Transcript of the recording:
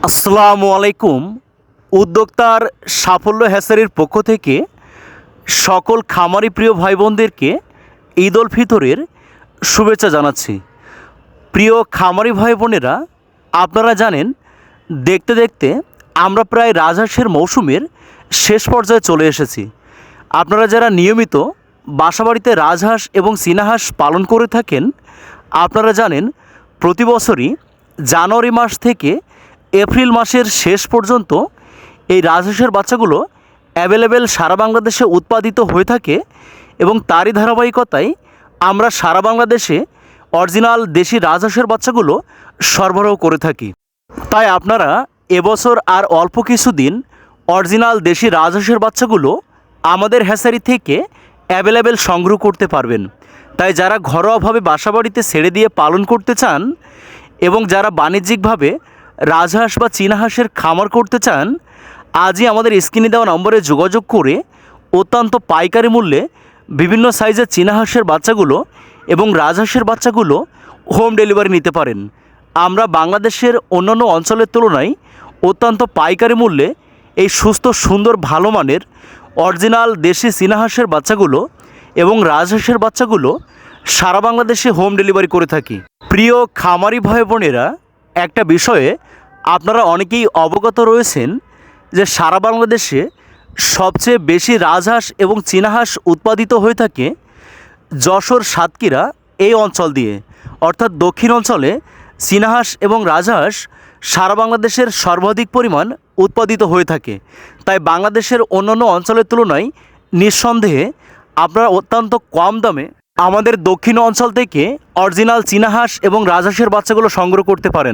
আসসালামু আলাইকুম। উদ্যোক্তার সাফল্য হ্যাচারির পক্ষ থেকে সকল খামারি প্রিয় ভাই বোনদেরকে ঈদ উল ফিতরের শুভেচ্ছা জানাচ্ছি। প্রিয় খামারি ভাই বোনেরা, আপনারা জানেন দেখতে দেখতে আমরা প্রায় রাজহাঁসের মৌসুমের শেষ পর্যায়ে চলে এসেছি। আপনারা যারা নিয়মিত বাসাবাড়িতে রাজহাঁস এবং চীনাহাঁস পালন করে থাকেন, আপনারা জানেন প্রতি বছরই জানুয়ারি মাস থেকে এপ্রিল মাসের শেষ পর্যন্ত এই রাজহাঁসের বাচ্চাগুলো অ্যাভেলেবেল সারা বাংলাদেশে উৎপাদিত হয়ে থাকে এবং তারই ধারাবাহিকতায় আমরা সারা বাংলাদেশে অরিজিনাল দেশি রাজহাঁসের বাচ্চাগুলো সরবরাহ করে থাকি। তাই আপনারা এবছর আর অল্প কিছুদিন অরিজিনাল দেশি রাজহাঁসের বাচ্চাগুলো আমাদের হ্যাচারি থেকে অ্যাভেলেবেল সংগ্রহ করতে পারবেন। তাই যারা ঘরোয়াভাবে বাসাবাড়িতে ছেড়ে দিয়ে পালন করতে চান এবং যারা বাণিজ্যিকভাবে রাজহাঁস বা চীনাহাঁসের খামার করতে চান, আজই আমাদের স্ক্রিনে দেওয়া নম্বরে যোগাযোগ করে অত্যন্ত পাইকারি মূল্যে বিভিন্ন সাইজের চীনাহাঁসের বাচ্চাগুলো এবং রাজহাঁসের বাচ্চাগুলো হোম ডেলিভারি নিতে পারেন। আমরা বাংলাদেশের অন্যান্য অঞ্চলের তুলনায় অত্যন্ত পাইকারি মূল্যে এই সুস্থ সুন্দর ভালো মানের অরিজিনাল দেশি চীনাহাঁসের বাচ্চাগুলো এবং রাজহাঁসের বাচ্চাগুলো সারা বাংলাদেশে হোম ডেলিভারি করে থাকি। প্রিয় খামারি ভাই বোনেরা, একটা বিষয়ে আপনারা অনেকেই অবগত রয়েছেন যে সারা বাংলাদেশে সবচেয়ে বেশি রাজহাঁস এবং চীনাহাঁস উৎপাদিত হয়ে থাকে যশোর সাতক্ষীরা এই অঞ্চল দিয়ে, অর্থাৎ দক্ষিণ অঞ্চলে চীনাহাঁস এবং রাজহাঁস সারা বাংলাদেশের সর্বাধিক পরিমাণ উৎপাদিত হয়ে থাকে। তাই বাংলাদেশের অন্যান্য অঞ্চলের তুলনায় নিঃসন্দেহে আপনারা অত্যন্ত কম দামে আমাদের দক্ষিণ অঞ্চল থেকে অরিজিনাল চীনাহাঁস এবং রাজহাঁসের বাচ্চাগুলো সংগ্রহ করতে পারেন।